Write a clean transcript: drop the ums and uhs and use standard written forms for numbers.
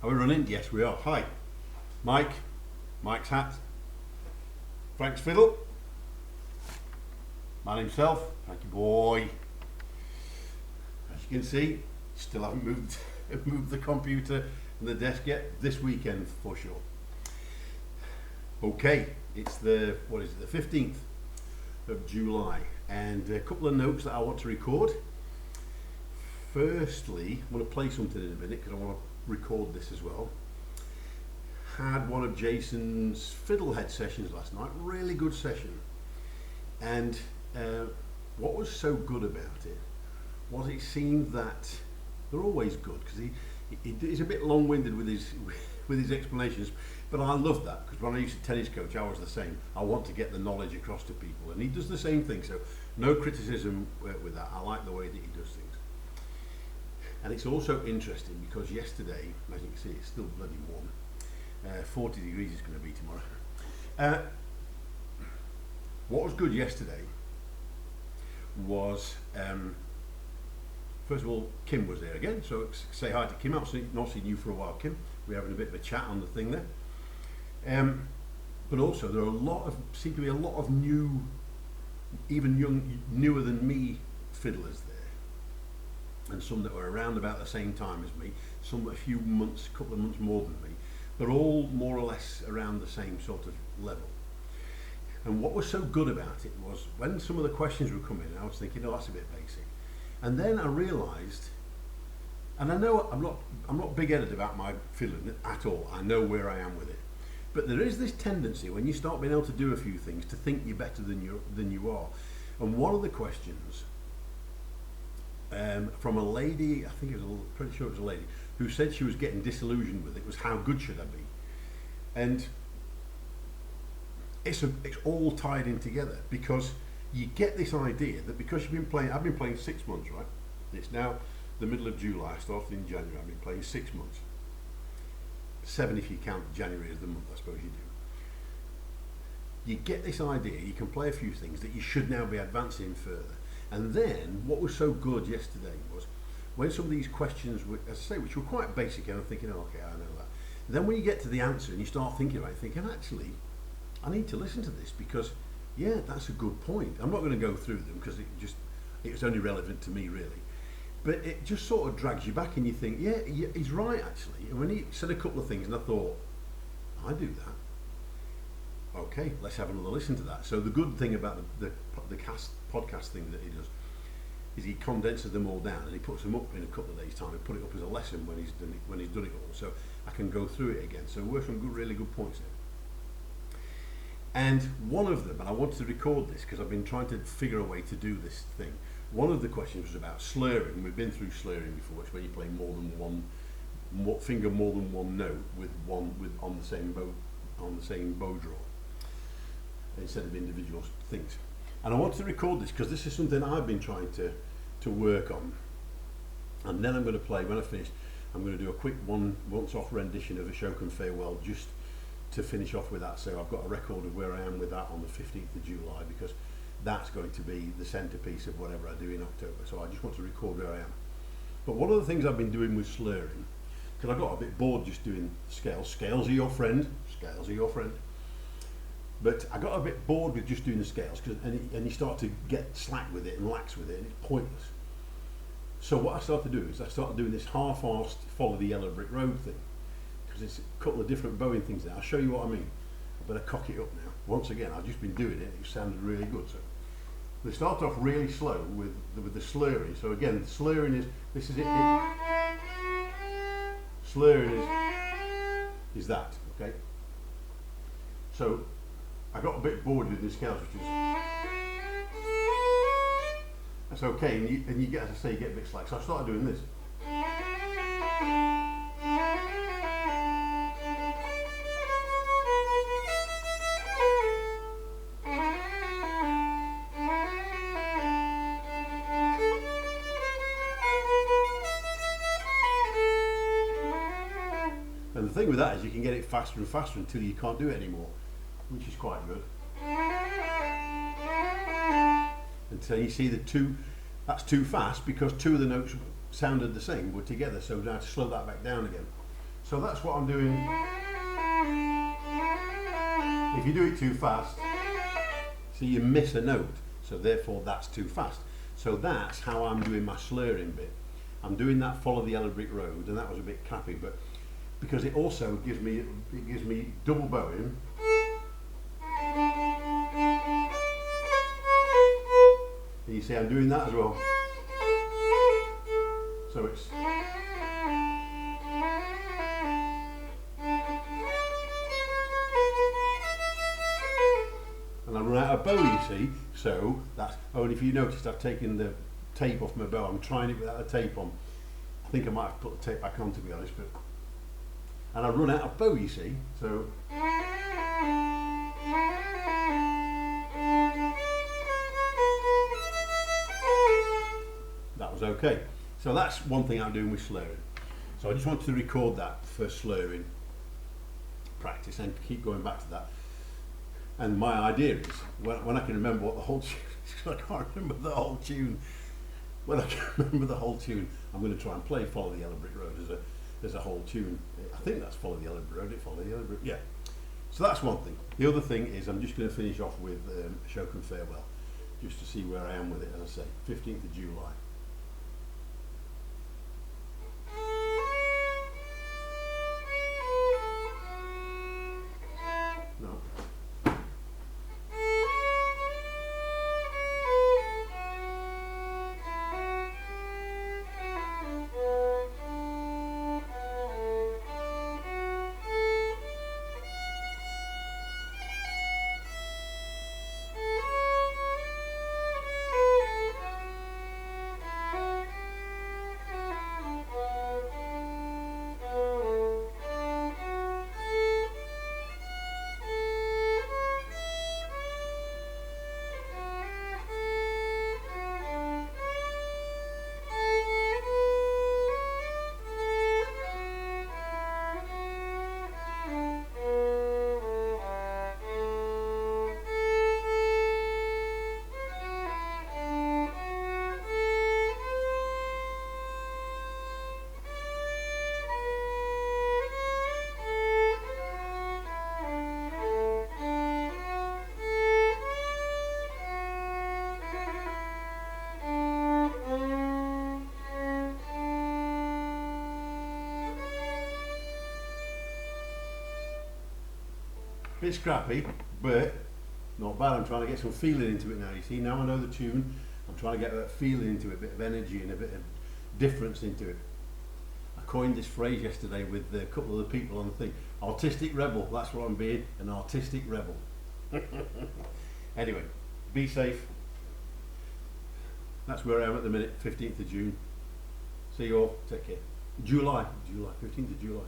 Are we running? Yes, we are. Hi, Mike. Mike's hat. Frank's fiddle. Man himself. Frankie boy. As you can see, still haven't moved the computer and the desk yet. This weekend for sure. Okay, it's the 15th of July, and a couple of notes that I want to record. Firstly, I want to play something in a minute because I want to record this as well. Had one of Jason's fiddlehead sessions last night, really good session, and what was so good about it was it seemed that they're always good because he's a bit long-winded with his explanations, but I love that because when I used to tennis coach I was the same. I want to get the knowledge across to people, and he does the same thing, so no criticism with that. I like the way that he does things. And it's also interesting because yesterday, as you can see, it's still bloody warm. 40 degrees is going to be tomorrow. What was good yesterday was, first of all, Kim was there again. So say hi to Kim. I've not seen you for a while, Kim. We're having a bit of a chat on the thing there. But also there are seem to be a lot of new, even newer than me fiddlers there. And some that were around about the same time as me, some a couple of months more than me, but all more or less around the same sort of level. And what was so good about it was when some of the questions were coming, I was thinking, oh, that's a bit basic. And then I realised, and I know I'm not big-headed about my fiddling at all. I know where I am with it. But there is this tendency when you start being able to do a few things to think you're better than you are. And one of the questions from a lady, pretty sure it was a lady, who said she was getting disillusioned with it, was how good should I be? And it's all tied in together because you get this idea that because I've been playing 6 months, right? It's now the middle of July, I started in January, I've been playing 6 months. 7 if you count January as the month, I suppose you do. You get this idea, you can play a few things that you should now be advancing further. And then what was so good yesterday was when some of these questions were, as I say, which were quite basic, and I'm thinking, oh, okay, I know that. Then when you get to the answer and you start thinking about it, thinking, actually, I need to listen to this because, yeah, that's a good point. I'm not going to go through them because it's only relevant to me really. But it just sort of drags you back and you think, yeah, he's right actually. And when he said a couple of things and I thought, I do that. Okay, let's have another listen to that. So the good thing about the podcast thing that he does is he condenses them all down and he puts them up in a couple of days' time. He put it up as a lesson when he's done it all, so I can go through it again. So we're some really good points there. And one of them, and I wanted to record this because I've been trying to figure a way to do this thing. One of the questions was about slurring. We've been through slurring before. It's when you play more than one note on the same bow draw instead of individual things. And I wanted to record this because this is something I've been trying to work on. And then I'm going to play, when I finish, I'm going to do a quick once-off rendition of Ashokan Farewell just to finish off with that. So I've got a record of where I am with that on the 15th of July because that's going to be the centrepiece of whatever I do in October. So I just want to record where I am. But one of the things I've been doing with slurring, because I got a bit bored just doing scales. Scales are your friend. Scales are your friend. But I got a bit bored with just doing the scales and you start to get slack with it and lax with it and it's pointless. So what I started to do is I started doing this half-arsed follow the yellow brick road thing because it's a couple of different bowing things there. I'll show you what I mean. I better cock it up now. Once again, I've just been doing it. It sounded really good. So we start off really slow with the slurring. So again, slurring is it. Slurring is that, okay? So I got a bit bored with the scales, which is that's okay, and you get, as I say, you get a bit slack. So I started doing this. And the thing with that is you can get it faster and faster until you can't do it anymore, which is quite good. And so you see that's too fast because two of the notes sounded the same but together, so now to slow that back down again. So that's what I'm doing. If you do it too fast, so you miss a note, so therefore that's too fast. So that's how I'm doing my slurring bit. I'm doing that Follow the Yellow Brick Road, and that was a bit crappy, but because it also gives me double bowing. And you see I'm doing that as well. So it's and I run out of bow, you see, so that's only if you noticed I've taken the tape off my bow. I'm trying it without the tape on. I think I might have put the tape back on, to be honest, but and I run out of bow, you see, so that was okay. So that's one thing I'm doing with slurring. So I just wanted to record that for slurring practice and keep going back to that. And my idea is, when I can remember what the whole tune is, because I can't remember the whole tune, when I can remember the whole tune, I'm going to try and play Follow the Yellow Brick Road as a whole tune. I think that's Follow the Yellow Brick Road, Follow the Yellow Brick, yeah. So that's one thing. The other thing is I'm just going to finish off with Ashokan Farewell, just to see where I am with it, as I say, 15th of July. No. Bit scrappy, but not bad. I'm trying to get some feeling into it now. You see, now I know the tune, I'm trying to get a feeling into it, a bit of energy and a bit of difference into it. I coined this phrase yesterday with a couple of the people on the thing. Artistic rebel, that's what I'm being, an artistic rebel. Anyway, be safe. That's where I am at the minute, 15th of June. See you all, take care. July, 15th of July.